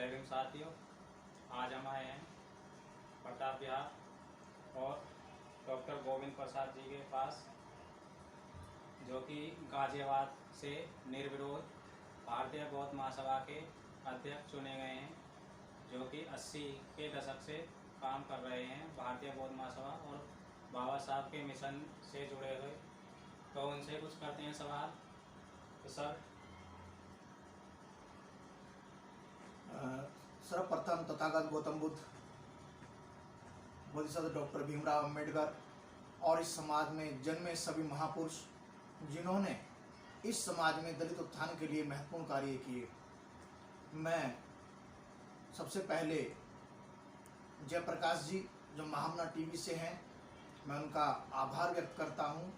जय भीम साथियों। आज हम आए हैं प्रताप विहार और डॉक्टर गोविंद प्रसाद जी के पास, जो कि गाजियाबाद से निर्विरोध भारतीय बौद्ध महासभा के अध्यक्ष चुने गए हैं, जो कि 80 के दशक से काम कर रहे हैं भारतीय बौद्ध महासभा और बाबा साहब के मिशन से जुड़े हुए। तो उनसे कुछ करते हैं सवाल। तो सर, सर्वप्रथम तथागत गौतम बुद्ध, बोधिसत्व डॉक्टर भीमराव अंबेडकर और इस समाज में जन्मे सभी महापुरुष जिन्होंने इस समाज में दलित उत्थान के लिए महत्वपूर्ण कार्य किए। मैं सबसे पहले जयप्रकाश जी, जो महामना टीवी से हैं, मैं उनका आभार व्यक्त करता हूं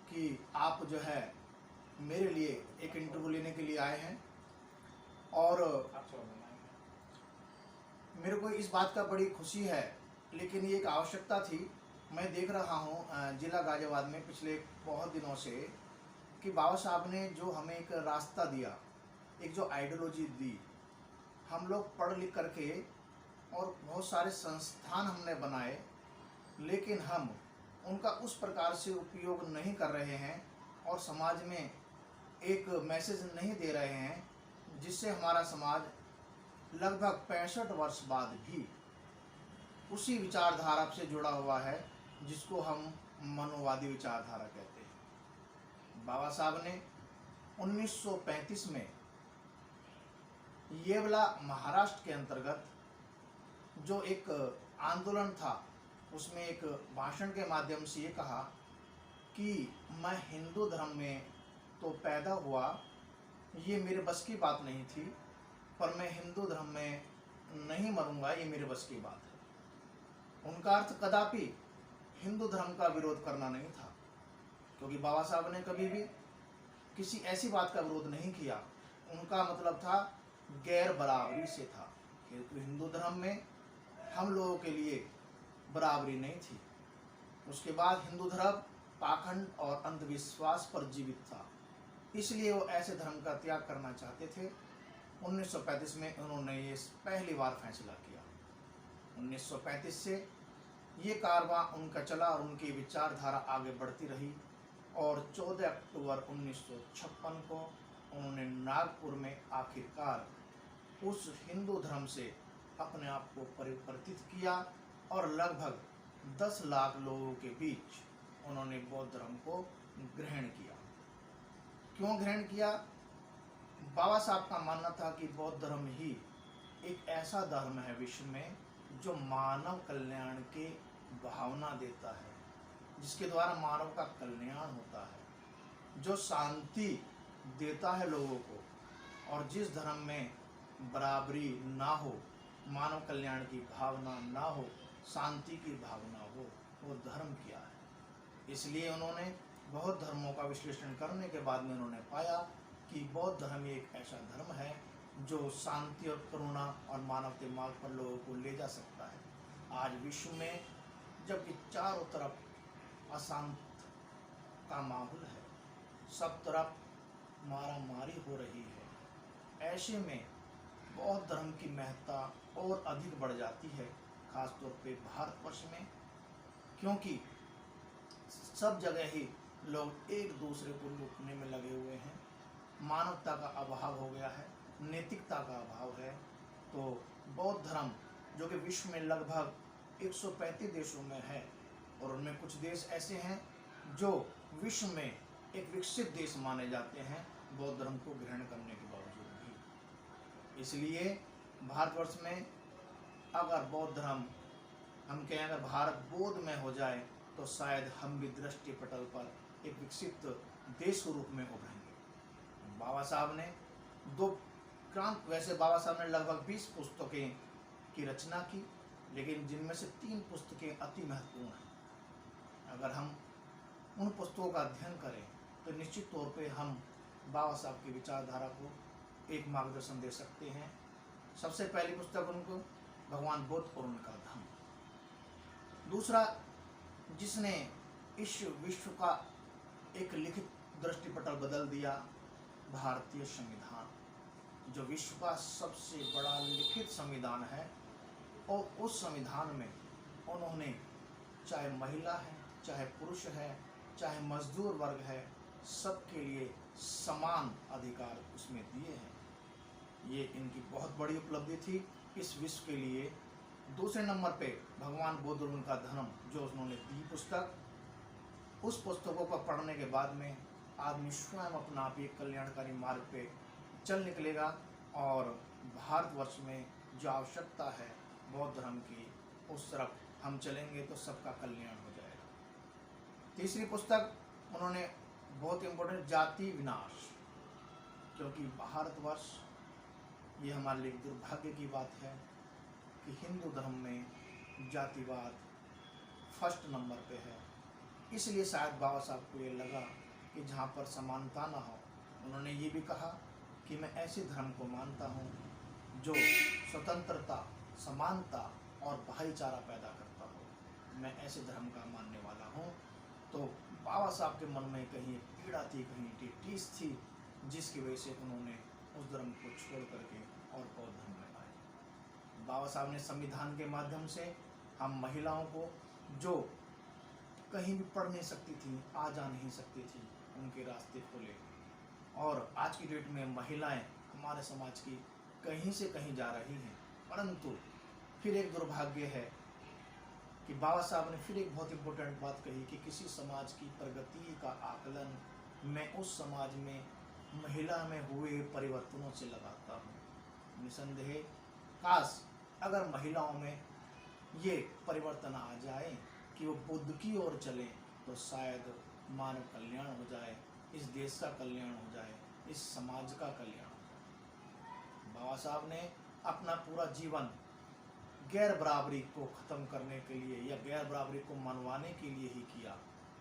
कि आप जो है मेरे लिए एक इंटरव्यू लेने के लिए आए हैं। और मेरे को इस बात का बड़ी खुशी है, लेकिन ये एक आवश्यकता थी। मैं देख रहा हूँ जिला गाजियाबाद में पिछले बहुत दिनों से कि बाबा साहब ने जो हमें एक रास्ता दिया, एक जो आइडियोलॉजी दी, हम लोग पढ़ लिख करके और बहुत सारे संस्थान हमने बनाए, लेकिन हम उनका उस प्रकार से उपयोग नहीं कर रहे हैं और समाज में एक मैसेज नहीं दे रहे हैं, जिससे हमारा समाज लगभग 65 वर्ष बाद भी उसी विचारधारा से जुड़ा हुआ है, जिसको हम मनोवादी विचारधारा कहते हैं। बाबा साहब ने 1935 में येवला महाराष्ट्र के अंतर्गत जो एक आंदोलन था, उसमें एक भाषण के माध्यम से ये कहा कि मैं हिंदू धर्म में तो पैदा हुआ, ये मेरे बस की बात नहीं थी, पर मैं हिंदू धर्म में नहीं मरूंगा, ये मेरे बस की बात है। उनका अर्थ कदापि हिंदू धर्म का विरोध करना नहीं था, क्योंकि बाबा साहब ने कभी भी किसी ऐसी बात का विरोध नहीं किया। उनका मतलब था गैर बराबरी से था, क्योंकि हिंदू धर्म में हम लोगों के लिए बराबरी नहीं थी। उसके बाद हिंदू धर्म पाखंड और अंधविश्वास पर जीवित था, इसलिए वो ऐसे धर्म का त्याग करना चाहते थे। 1935 में उन्होंने ये पहली बार फैसला किया। 1935 से ये कारवां उनका चला और उनकी विचारधारा आगे बढ़ती रही, और 14 अक्टूबर 1956 को उन्होंने नागपुर में आखिरकार उस हिंदू धर्म से अपने आप को परिवर्तित किया और लगभग 10 लाख लोगों के बीच उन्होंने बौद्ध धर्म को ग्रहण किया। क्यों ग्रहण किया? बाबा साहब का मानना था कि बौद्ध धर्म ही एक ऐसा धर्म है विश्व में जो मानव कल्याण के भावना देता है, जिसके द्वारा मानव का कल्याण होता है, जो शांति देता है लोगों को। और जिस धर्म में बराबरी ना हो, मानव कल्याण की भावना ना हो, शांति की भावना हो, वो धर्म क्या है। इसलिए उन्होंने बहुत धर्मों का विश्लेषण करने के बाद में उन्होंने पाया कि बौद्ध धर्म एक ऐसा धर्म है जो शांति और करुणा और मानवता मार्ग पर लोगों को ले जा सकता है। आज विश्व में जबकि चारों तरफ अशांत का माहौल है, सब तरफ मारामारी हो रही है, ऐसे में बौद्ध धर्म की महत्ता और अधिक बढ़ जाती है, खासतौर पे भारतवर्ष में, क्योंकि सब जगह ही लोग एक दूसरे को लूटने में लगे हुए हैं, मानवता का अभाव हो गया है, नैतिकता का अभाव है। तो बौद्ध धर्म जो कि विश्व में लगभग 135 देशों में है, और उनमें कुछ देश ऐसे हैं जो विश्व में एक विकसित देश माने जाते हैं बौद्ध धर्म को ग्रहण करने के बावजूद भी। इसलिए भारतवर्ष में अगर बौद्ध धर्म, हम कहें अगर भारत बौद्ध में हो जाए, तो शायद हम भी दृष्टि पटल पर एक विकसित देश के रूप में उभरेंगे। बाबा साहब ने वैसे बाबा साहब ने लगभग 20 पुस्तकें की रचना की, लेकिन जिनमें से 3 पुस्तकें अति महत्वपूर्ण हैं। अगर हम उन पुस्तकों का अध्ययन करें तो निश्चित तौर पे हम बाबा साहब की विचारधारा को एक मार्गदर्शन दे सकते हैं। सबसे पहली पुस्तक उनको भगवान बुद्ध और उनका धम्म। दूसरा, जिसने इस विश्व का एक लिखित दृष्टिपटल बदल दिया, भारतीय संविधान। जो विश्व का सबसे बड़ा लिखित संविधान है, और उस संविधान में उन्होंने चाहे महिला है, चाहे पुरुष है, चाहे मजदूर वर्ग है, सबके लिए समान अधिकार उसमें दिए हैं। ये इनकी बहुत बड़ी उपलब्धि थी इस विश्व के लिए। दूसरे नंबर पे भगवान बुद्ध और उनका धर्म, जो उन्होंने दी पुस्तक, उस पुस्तकों को पढ़ने के बाद में आदमी स्वयं अपना आप एक कल्याणकारी मार्ग पे चल निकलेगा, और भारतवर्ष में जो आवश्यकता है बौद्ध धर्म की, उस तरफ हम चलेंगे तो सबका कल्याण हो जाएगा। तीसरी पुस्तक उन्होंने बहुत इम्पोर्टेंट, जाति विनाश, क्योंकि भारतवर्ष, ये हमारे लिए दुर्भाग्य की बात है कि हिंदू धर्म में जातिवाद फर्स्ट नंबर पे है। इसलिए शायद बाबा साहब को ये लगा कि जहाँ पर समानता ना हो, उन्होंने ये भी कहा कि मैं ऐसे धर्म को मानता हूँ जो स्वतंत्रता, समानता और भाईचारा पैदा करता हो। मैं ऐसे धर्म का मानने वाला हूँ। तो बाबा साहब के मन में कहीं पीड़ा थी, कहीं टीस थी, जिसकी वजह से उन्होंने उस धर्म को छोड़ करके और बौद्ध धर्म में आए। बाबा साहब ने संविधान के माध्यम से हम महिलाओं को, जो कहीं भी पढ़ नहीं सकती थी, आ जा नहीं सकती थी, उनके रास्ते खोले। और आज की डेट में महिलाएं हमारे समाज की कहीं से कहीं जा रही हैं। परंतु फिर एक दुर्भाग्य है कि बाबा साहब ने फिर एक बहुत इम्पोर्टेंट बात कही कि किसी समाज की प्रगति का आकलन मैं उस समाज में महिला में हुए परिवर्तनों से लगाता हूँ। निसंदेह काश अगर महिलाओं में ये परिवर्तन आ जाए कि वो बुद्ध की ओर चले, तो शायद मानव कल्याण हो जाए, इस देश का कल्याण हो जाए, इस समाज का कल्याण हो जाए। बाबा साहब ने अपना पूरा जीवन गैर बराबरी को ख़त्म करने के लिए या गैर बराबरी को मनवाने के लिए ही किया।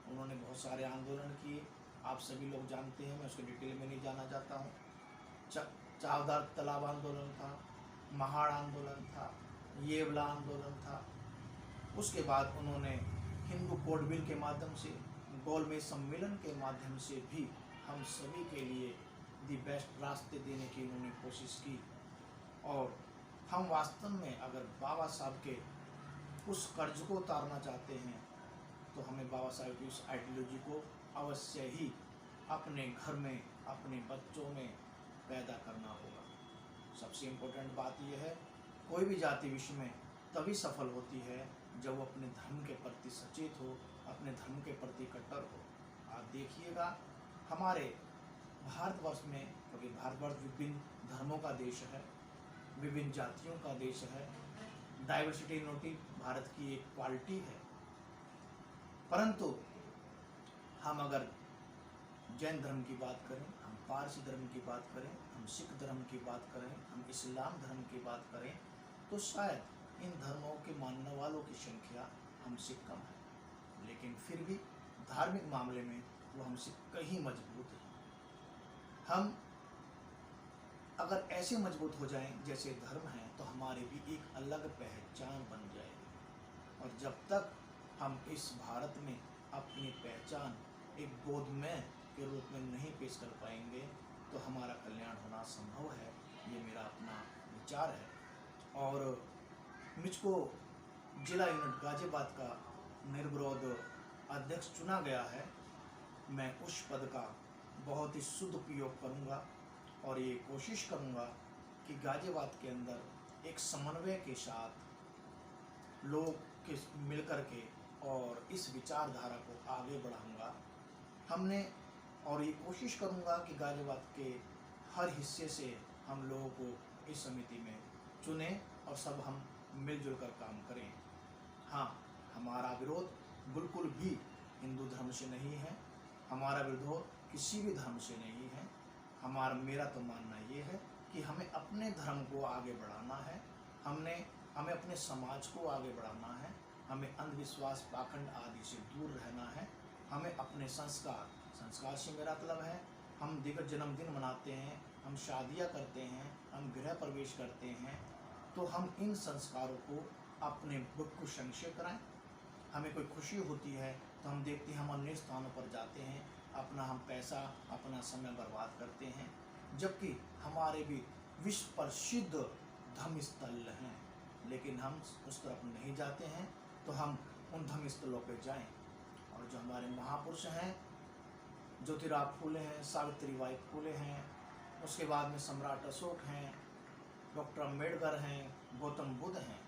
उन्होंने बहुत सारे आंदोलन किए, आप सभी लोग जानते हैं, मैं उसके डिटेल में नहीं जाना चाहता हूँ। चावदार तालाब आंदोलन था, महाड़ आंदोलन था, येवला आंदोलन था। उसके बाद उन्होंने हिंदू कोड बिल के माध्यम से, गोलमेज सम्मेलन के माध्यम से भी हम सभी के लिए दी बेस्ट रास्ते देने की उन्होंने कोशिश की। और हम वास्तव में अगर बाबा साहब के उस कर्ज को उतारना चाहते हैं, तो हमें बाबा साहब की उस आइडियोलॉजी को अवश्य ही अपने घर में, अपने बच्चों में पैदा करना होगा। सबसे इम्पोर्टेंट बात यह है, कोई भी जाति विश्व में तभी सफल होती है जब वो अपने धर्म के प्रति सचेत हो, अपने धर्म के प्रति कट्टर हो। आप देखिएगा हमारे भारतवर्ष में, क्योंकि भारतवर्ष विभिन्न धर्मों का देश है, विभिन्न जातियों का देश है, डाइवर्सिटी नोटी भारत की एक क्वालिटी है। परंतु हम अगर जैन धर्म की बात करें, हम पारसी धर्म की बात करें, हम सिख धर्म की बात करें, हम इस्लाम धर्म की बात करें, तो शायद इन धर्मों के मानने वालों की संख्या हमसे कम है, लेकिन फिर भी धार्मिक मामले में वो हमसे कहीं मजबूत है। हम अगर ऐसे मजबूत हो जाएं जैसे धर्म है, तो हमारी भी एक अलग पहचान बन जाएगी। और जब तक हम इस भारत में अपनी पहचान एक बोधमय के रूप में नहीं पेश कर पाएंगे, तो हमारा कल्याण होना संभव है। ये मेरा अपना विचार है। और मुझको जिला यूनिट गाजियाबाद का निर्विरोध अध्यक्ष चुना गया है। मैं उस पद का बहुत ही शुद्ध उपयोग करूंगा और ये कोशिश करूंगा कि गाजियाबाद के अंदर एक समन्वय के साथ लोग के मिलकर के और इस विचारधारा को आगे बढ़ाऊंगा। हमने और ये कोशिश करूंगा कि गाजियाबाद के हर हिस्से से हम लोगों को इस समिति में चुने और सब हम मिलजुल कर काम करें। हाँ, हमारा विरोध बिल्कुल भी हिंदू धर्म से नहीं है, हमारा विरोध किसी भी धर्म से नहीं है। मेरा तो मानना ये है कि हमें अपने धर्म को आगे बढ़ाना है, हमें अपने समाज को आगे बढ़ाना है, हमें अंधविश्वास, पाखंड आदि से दूर रहना है। हमें अपने संस्कार से मेरा मतलब है, हम दिग्गज जन्मदिन मनाते हैं, हम शादियां करते हैं, हम गृह प्रवेश करते हैं, तो हम इन संस्कारों को अपने बुक को संक्षेप कराएं। हमें कोई खुशी होती है तो हम देखते हैं हम अन्य स्थानों पर जाते हैं, हम पैसा, अपना समय बर्बाद करते हैं, जबकि हमारे भी विश्व प्रसिद्ध धर्म स्थल हैं, लेकिन हम उस तरफ नहीं जाते हैं। तो हम उन धर्म स्थलों पर जाएं। और जो हमारे महापुरुष हैं, ज्योतिराव फूले हैं, सावित्रीबाई फूले हैं, उसके बाद में सम्राट अशोक हैं, डॉक्टर अम्बेडकर हैं, गौतम बुद्ध हैं,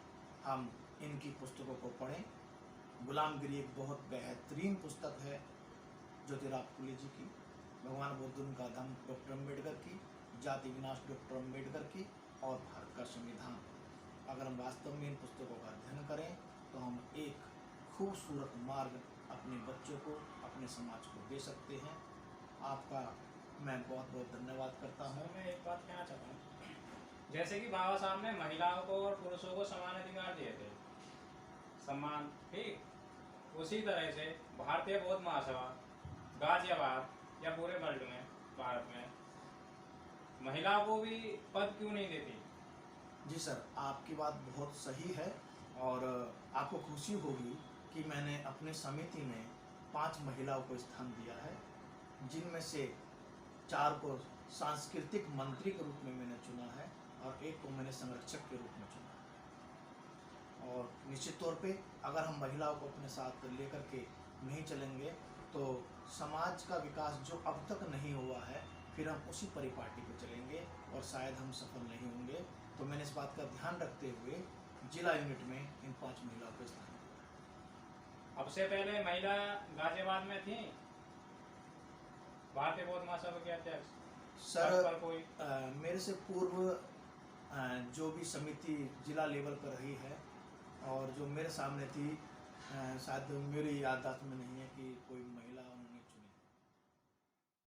हम इनकी पुस्तकों को पढ़ें। गुलामगिरी एक बहुत बेहतरीन पुस्तक है ज्योतिराव फूले जी की, भगवान बुद्ध का धम्म डॉक्टर अम्बेडकर की, जाति विनाश डॉक्टर अम्बेडकर की, और भारत का संविधान। अगर हम वास्तव में इन पुस्तकों का अध्ययन करें तो हम एक खूबसूरत मार्ग अपने बच्चों को, अपने समाज को दे सकते हैं। आपका मैं बहुत बहुत धन्यवाद करता हूँ। मैं एक बात कहना चाहता हूँ, जैसे कि बाबा साहब ने महिलाओं को और पुरुषों को समान अधिकार दिए थे, सम्मान, ठीक, उसी तरह से भारतीय बौद्ध महासभा गाजियाबाद या पूरे वर्ल्ड में, भारत में महिलाओं को भी पद क्यों नहीं देती? जी सर, आपकी बात बहुत सही है और आपको खुशी होगी कि मैंने अपने समिति में 5 महिलाओं को स्थान दिया है, जिनमें से 4 को सांस्कृतिक मंत्री के रूप में मैंने चुना है और 1 को मैंने संरक्षक के रूप में चुना है। और निश्चित तौर पे अगर हम महिलाओं को अपने साथ लेकर के नहीं चलेंगे तो समाज का विकास जो अब तक नहीं हुआ है, फिर हम उसी परिपाटी पे चलेंगे और शायद हम सफल नहीं होंगे। तो मैंने इस बात का ध्यान रखते हुए जिला यूनिट में इन 5 महिलाओं को स्थान दिया। अब से पहले महिला गाजियाबाद में थी भारतीय बौद्ध महासभा के अध्यक्ष सर, पर कोई मेरे से पूर्व जो भी समिति जिला लेवल पर रही है और जो मेरे सामने थी, शायद मेरी याददाश्त में नहीं है कि कोई महिला